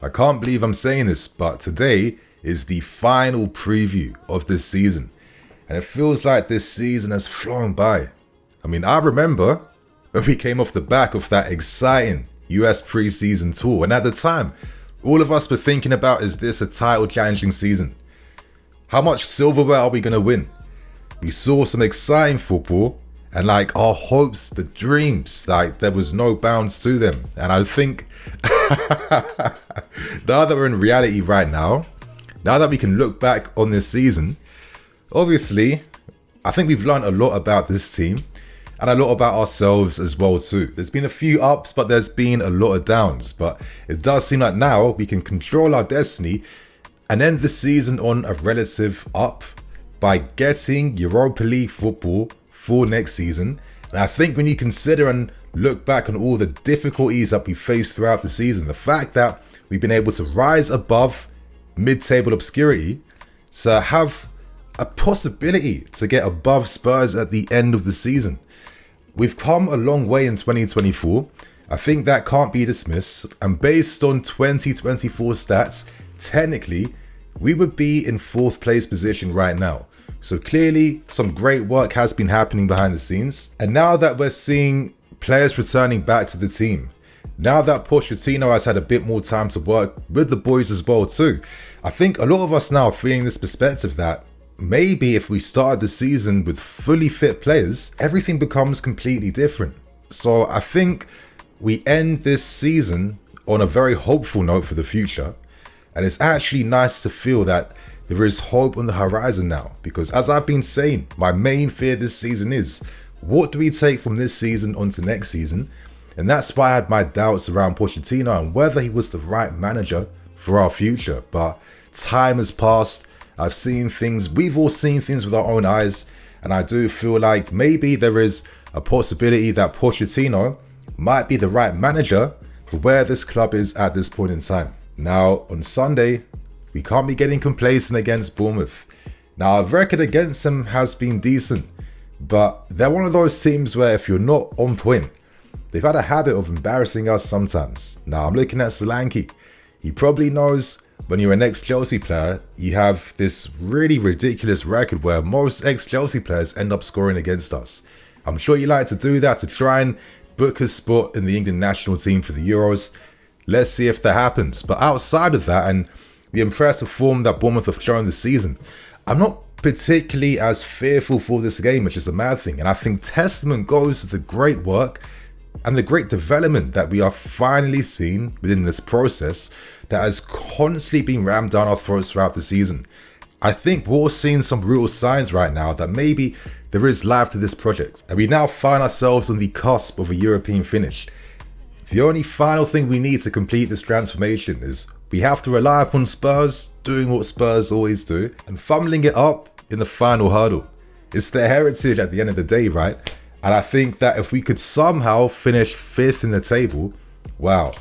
I can't believe I'm saying this, but today is the final preview of this season. And it feels like this season has flown by. I mean, I remember when we came off the back of that exciting US preseason tour. And at the time, all of us were thinking about, is this a title challenging season? How much silverware are we going to win? We saw some exciting football and like our hopes, the dreams, like there was no bounds to them. And I think now that we're in reality right now, now that we can look back on this season, obviously, I think we've learned a lot about this team and a lot about ourselves as well too. There's been a few ups, but there's been a lot of downs. But it does seem like now we can control our destiny and end the season on a relative up by getting Europa League football for next season. And I think when you consider and look back on all the difficulties that we faced throughout the season, the fact that we've been able to rise above mid-table obscurity, to have a possibility to get above Spurs at the end of the season. We've come a long way in 2024. I think that can't be dismissed. And based on 2024 stats, technically, we would be in 4th place position right now. So clearly, some great work has been happening behind the scenes. And now that we're seeing players returning back to the team, now that Pochettino has had a bit more time to work with the boys as well too, I think a lot of us now are feeling this perspective that maybe if we started the season with fully fit players, everything becomes completely different. So I think we end this season on a very hopeful note for the future. And it's actually nice to feel that there is hope on the horizon now, because as I've been saying, my main fear this season is, what do we take from this season onto next season? And that's why I had my doubts around Pochettino and whether he was the right manager for our future. But time has passed. I've seen things, we've all seen things with our own eyes. And I do feel like maybe there is a possibility that Pochettino might be the right manager for where this club is at this point in time. Now, on Sunday, we can't be getting complacent against Bournemouth. Now, our record against them has been decent, but they're one of those teams where if you're not on point, they've had a habit of embarrassing us sometimes. Now, I'm looking at Solanke. He probably knows when you're an ex-Chelsea player, you have this really ridiculous record where most ex-Chelsea players end up scoring against us. I'm sure you like to do that to try and book a spot in the England national team for the Euros. Let's see if that happens. But outside of that and the impressive form that Bournemouth have shown this season, I'm not particularly as fearful for this game, which is a mad thing. And I think testament goes to the great work and the great development that we are finally seeing within this process that has constantly been rammed down our throats throughout the season. I think we're seeing some real signs right now that maybe there is life to this project. And we now find ourselves on the cusp of a European finish. The only final thing we need to complete this transformation is we have to rely upon Spurs doing what Spurs always do and fumbling it up in the final hurdle. It's their heritage at the end of the day, right? And I think that if we could somehow finish 5th in the table, wow,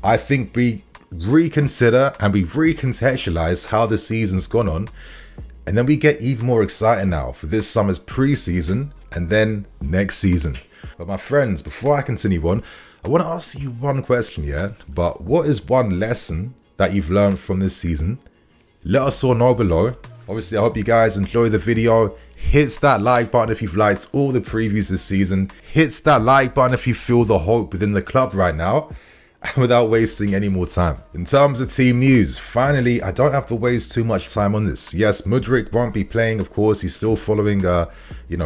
I think we reconsider and we recontextualize how the season's gone on. And then we get even more excited now for this summer's pre-season and then next season. But my friends, before I continue on, I want to ask you one question, yeah? But what is one lesson that you've learned from this season? Let us all know below. Obviously, I hope you guys enjoy the video. Hit that like button if you've liked all the previews this season. Hit that like button if you feel the hope within the club right now. Without wasting any more time. In terms of team news, finally, I don't have to waste too much time on this. Yes, Mudryk won't be playing, of course. He's still following,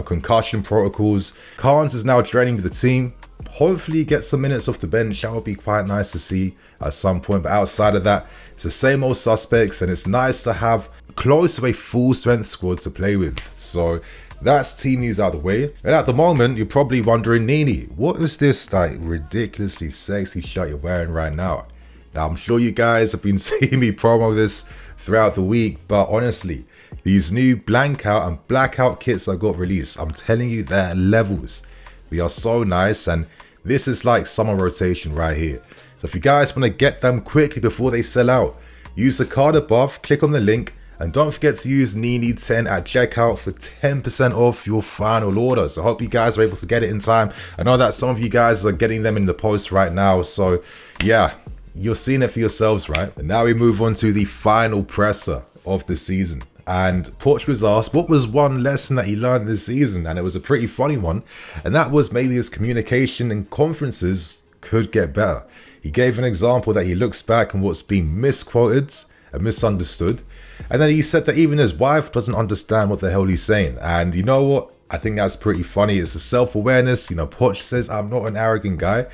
concussion protocols. Carnes is now training with the team. Hopefully, get some minutes off the bench. That would be quite nice to see at some point. But outside of that, it's the same old suspects, and it's nice to have close to a full strength squad to play with. So that's team news out of the way. And at the moment, you're probably wondering, Nini, what is this like ridiculously sexy shirt you're wearing right now? Now, I'm sure you guys have been seeing me promo this throughout the week, but honestly, these new blank out and blackout kits that got released, I'm telling you, they're levels. They are so nice, and this is like summer rotation right here. So if you guys want to get them quickly before they sell out, use the card above, click on the link, and don't forget to use Nini10 at checkout for 10% off your final order. So I hope you guys are able to get it in time. I know that some of you guys are getting them in the post right now. So yeah, you're seeing it for yourselves, right? And now we move on to the final presser of the season. And Poch was asked what was one lesson that he learned this season, and it was a pretty funny one, and that was maybe his communication in conferences could get better. He gave an example that he looks back on what's been misquoted and misunderstood, and then he said that even his wife doesn't understand what the hell he's saying. And you know what? I think that's pretty funny. It's a self-awareness. Poch says, I'm not an arrogant guy.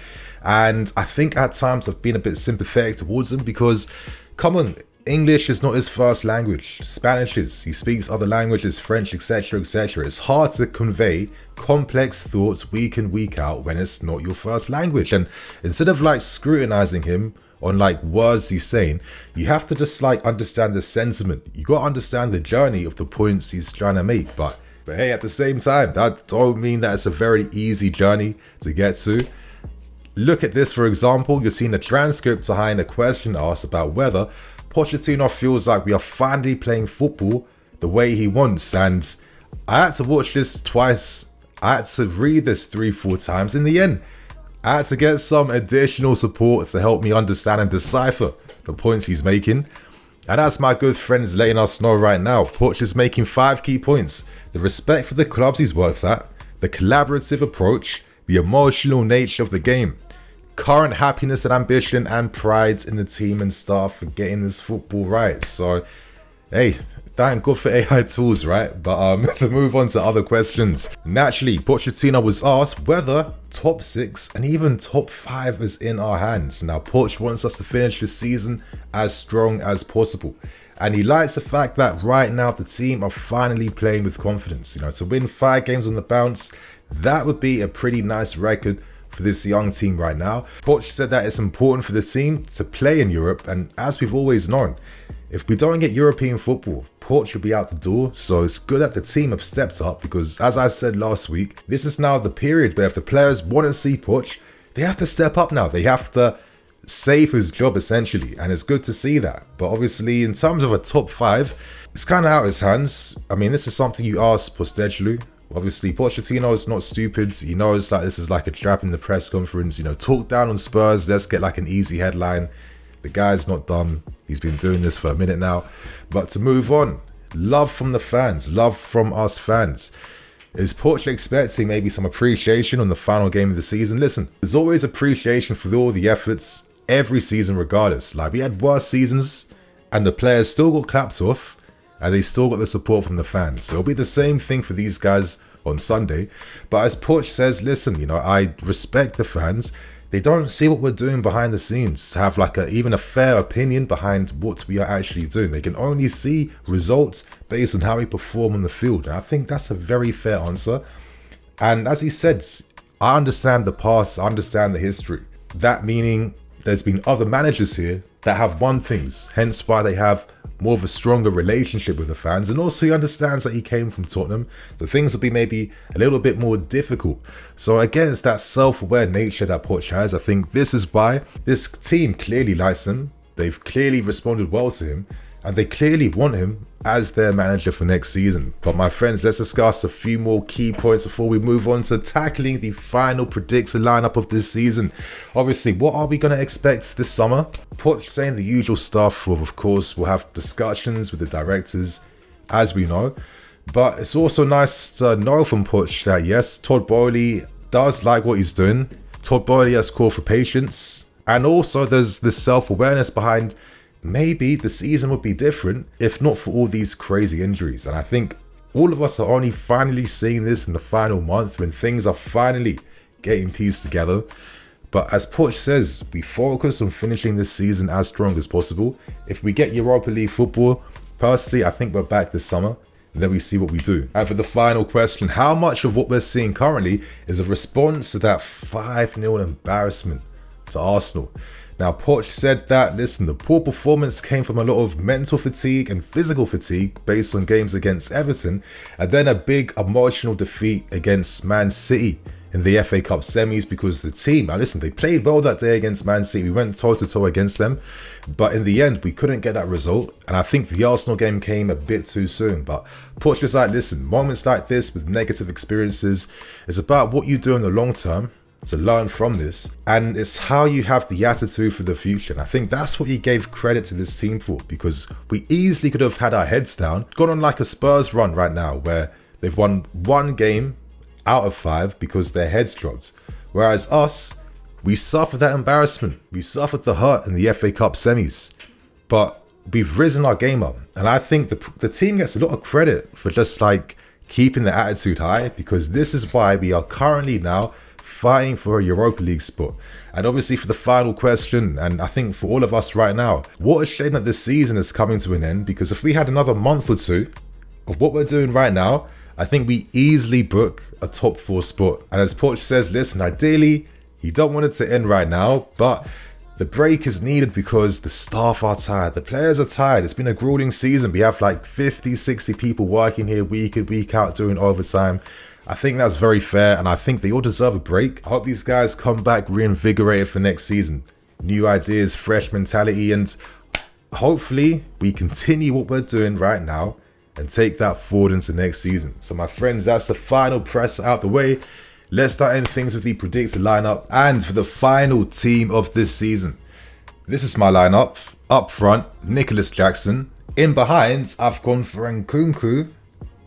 And I think at times I've been a bit sympathetic towards him because, come on, English is not his first language. Spanish is. He speaks other languages, French, etc., etc. It's hard to convey complex thoughts week in, week out when it's not your first language. And instead of scrutinizing him on words he's saying, you have to just understand the sentiment. You got to understand the journey of the points he's trying to make. But hey, at the same time, that don't mean that it's a very easy journey to get to. Look at this, for example. You're seeing a transcript behind a question asked about whether Pochettino feels like we are finally playing football the way he wants. And I had to watch this twice. I had to read this 3-4 times. In the end, I had to get some additional support to help me understand and decipher the points he's making. And as my good friends letting us know right now, Poch is making 5 key points: the respect for the clubs he's worked at, the collaborative approach, the emotional nature of the game, current happiness and ambition, and pride in the team and staff for getting this football right. So, hey, thank God for AI tools, right? But to move on to other questions. Naturally, Pochettino was asked whether top 6 and even top 5 is in our hands. Now, Poch wants us to finish this season as strong as possible. And he likes the fact that right now the team are finally playing with confidence. To win 5 games on the bounce, that would be a pretty nice record for this young team right now. Poch said that it's important for the team to play in Europe, and as we've always known, if we don't get European football, Poch will be out the door. So it's good that the team have stepped up because, as I said last week, this is now the period where if the players want to see Poch, they have to step up now. They have to save his job essentially, and it's good to see that. But obviously, in terms of a top 5, it's kind of out of his hands. I mean, this is something you ask Postecoglou. Obviously, Pochettino is not stupid. He knows that this is like a trap in the press conference. Talk down on Spurs. Let's get an easy headline. The guy's not dumb. He's been doing this for a minute now. But to move on, love from the fans, love from us fans. Is Poch expecting maybe some appreciation on the final game of the season? Listen, there's always appreciation for all the efforts every season regardless. We had worse seasons and the players still got clapped off and they still got the support from the fans. So it'll be the same thing for these guys on Sunday. But as Poch says, listen, I respect the fans. They don't see what we're doing behind the scenes to have even a fair opinion behind what we are actually doing. They can only see results based on how we perform on the field. And I think that's a very fair answer. And as he said, I understand the past, I understand the history. That meaning there's been other managers here that have won things, hence why they have more of a stronger relationship with the fans. And also he understands that he came from Tottenham, so things will be maybe a little bit more difficult. So again, it's that self-aware nature that Poch has. I think this is why this team clearly likes him. They've clearly responded well to him, and they clearly want him as their manager for next season. But my friends, let's discuss a few more key points before we move on to tackling the final predicted lineup of this season. Obviously, what are we going to expect this summer? Poch saying the usual stuff. Well, of course, we'll have discussions with the directors, as we know. But it's also nice to know from Poch that yes, Todd Boehly does like what he's doing. Todd Boehly has called for patience. And also there's this self-awareness behind maybe the season would be different if not for all these crazy injuries. And I think all of us are only finally seeing this in the final month when things are finally getting pieced together. But as Poch says, we focus on finishing this season as strong as possible. If we get Europa League football, personally, I think we're back this summer. And then we see what we do. And for the final question, how much of what we're seeing currently is a response to that 5-0 embarrassment to Arsenal? Now, Poch said that, listen, the poor performance came from a lot of mental fatigue and physical fatigue based on games against Everton, and then a big emotional defeat against Man City in the FA Cup semis because the team, now listen, they played well that day against Man City. We went toe-to-toe against them, but in the end, we couldn't get that result, and I think the Arsenal game came a bit too soon. But Poch was like, listen, moments like this with negative experiences, it's about what you do in the long term, to learn from this, and it's how you have the attitude for the future. And I think that's what he gave credit to this team for, because we easily could have had our heads down, gone on like a Spurs run right now where they've won 1 game out of 5 because their heads dropped. Whereas us, we suffered that embarrassment. We suffered the hurt in the FA Cup semis, but we've risen our game up. And I think the team gets a lot of credit for just like keeping the attitude high, because this is why we are currently now fighting for a Europa League spot. And obviously for the final question, and I think for all of us right now, what a shame that this season is coming to an end, because if we had another month or 2 of what we're doing right now, I think we easily book a top 4 spot. And as Poch says, listen, ideally, you don't want it to end right now, but the break is needed because the staff are tired, the players are tired. It's been a grueling season. We have like 50, 60 people working here week in, week out doing overtime. I think that's very fair, and I think they all deserve a break. I hope these guys come back reinvigorated for next season. New ideas, fresh mentality, and hopefully we continue what we're doing right now and take that forward into next season. So my friends, that's the final press out the way. Let's start ending things with the predicted lineup. And for the final team of this season, this is my lineup. Up front, Nicholas Jackson. In behind, I've gone for Nkunku,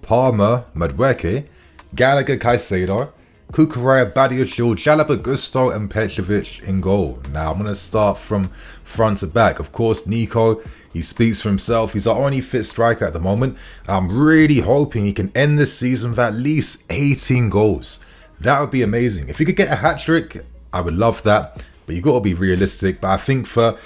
Palmer, Madueke, Gallagher, Caicedo, Cucurella, Badiashile, Jalaba, Gusto, and Petrovic in goal. Now, I'm going to start from front to back. Of course, Nico, he speaks for himself. He's our only fit striker at the moment. I'm really hoping he can end this season with at least 18 goals. That would be amazing. If he could get a hat-trick, I would love that. But you got to be realistic. But I think for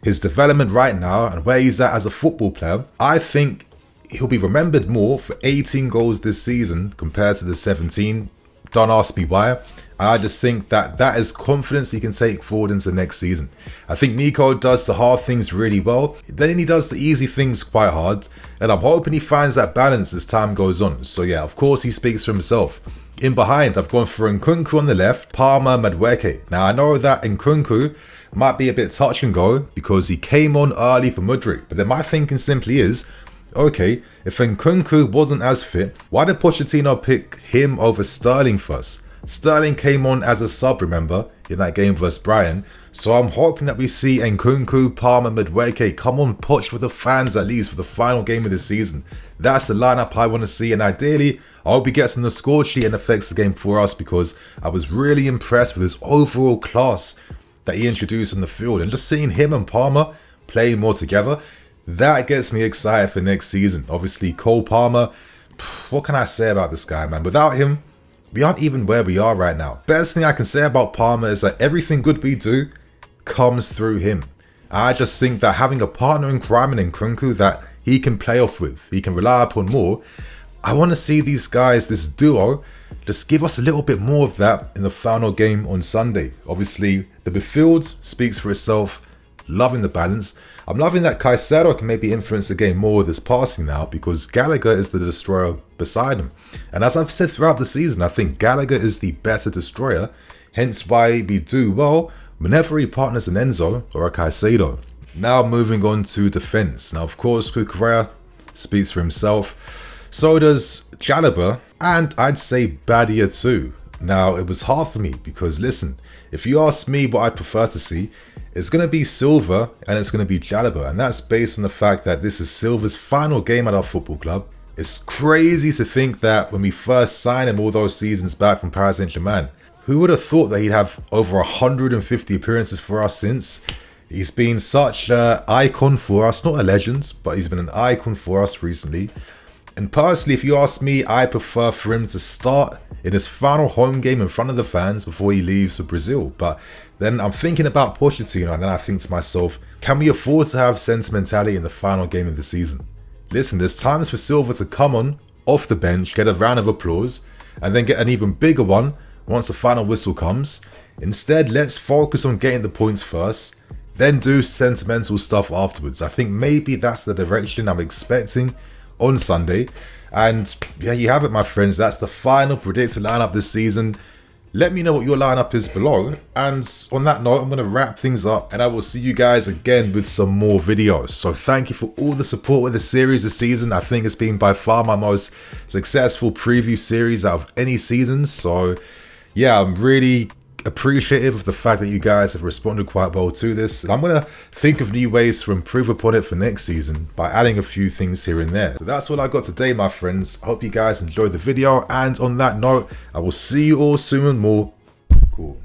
his development right now and where he's at as a football player, I think he'll be remembered more for 18 goals this season compared to the 17. Don't ask me why. I just think that is confidence he can take forward into next season. I think Nico does the hard things really well. Then he does the easy things quite hard. And I'm hoping he finds that balance as time goes on. So yeah, of course he speaks for himself. In behind, I've gone for Nkunku on the left, Palmer, Madueke. Now I know that Nkunku might be a bit touch and go because he came on early for Mudryk. But then my thinking simply is, okay, if Nkunku wasn't as fit, why did Pochettino pick him over Sterling first? Sterling came on as a sub, remember, in that game versus Brighton. So I'm hoping that we see Nkunku, Palmer, Madueke come on Poch with the fans at least for the final game of the season. That's the lineup I want to see, and ideally, I hope he gets on the score sheet and affects the game for us, because I was really impressed with his overall class that he introduced on the field. And just seeing him and Palmer playing more together, that gets me excited for next season. Obviously, Cole Palmer, what can I say about this guy, man? Without him, we aren't even where we are right now. Best thing I can say about Palmer is that everything good we do comes through him. I just think that having a partner in crime in Nkunku that he can play off with, he can rely upon more, I want to see these guys, this duo, just give us a little bit more of that in the final game on Sunday. Obviously, the midfield speaks for itself. Loving the balance. I'm loving that Caicedo can maybe influence the game more with his passing now, because Gallagher is the destroyer beside him. And as I've said throughout the season, I think Gallagher is the better destroyer. Hence why we do well whenever he partners an Enzo or a Caicedo. Now moving on to defence. Now of course Cucurella speaks for himself. So does Jalaba, and I'd say Badia too. Now it was hard for me because listen, if you ask me what I prefer to see, it's going to be Silva and it's going to be Jalaba, and that's based on the fact that this is Silva's final game at our football club. It's crazy to think that when we first signed him all those seasons back from Paris Saint-Germain, who would have thought that he'd have over 150 appearances for us since? He's been such an icon for us, not a legend, but he's been an icon for us recently. And personally, if you ask me, I prefer for him to start in his final home game in front of the fans before he leaves for Brazil. But then I'm thinking about Pochettino, and then I think to myself, can we afford to have sentimentality in the final game of the season? Listen, there's times for Silva to come on, off the bench, get a round of applause, and then get an even bigger one once the final whistle comes. Instead, let's focus on getting the points first, then do sentimental stuff afterwards. I think maybe that's the direction I'm expecting on Sunday. And yeah, you have it, my friends. That's the final predicted lineup this season. Let me know what your lineup is below. And on that note, I'm going to wrap things up, and I will see you guys again with some more videos. So thank you for all the support with the series this season. I think it's been by far my most successful preview series out of any season. So yeah, I'm really appreciative of the fact that you guys have responded quite well to this, and I'm going to think of new ways to improve upon it for next season by adding a few things here and there. So that's all I got today, my friends. I hope you guys enjoyed the video, and on that note, I will see you all soon and more. Cool.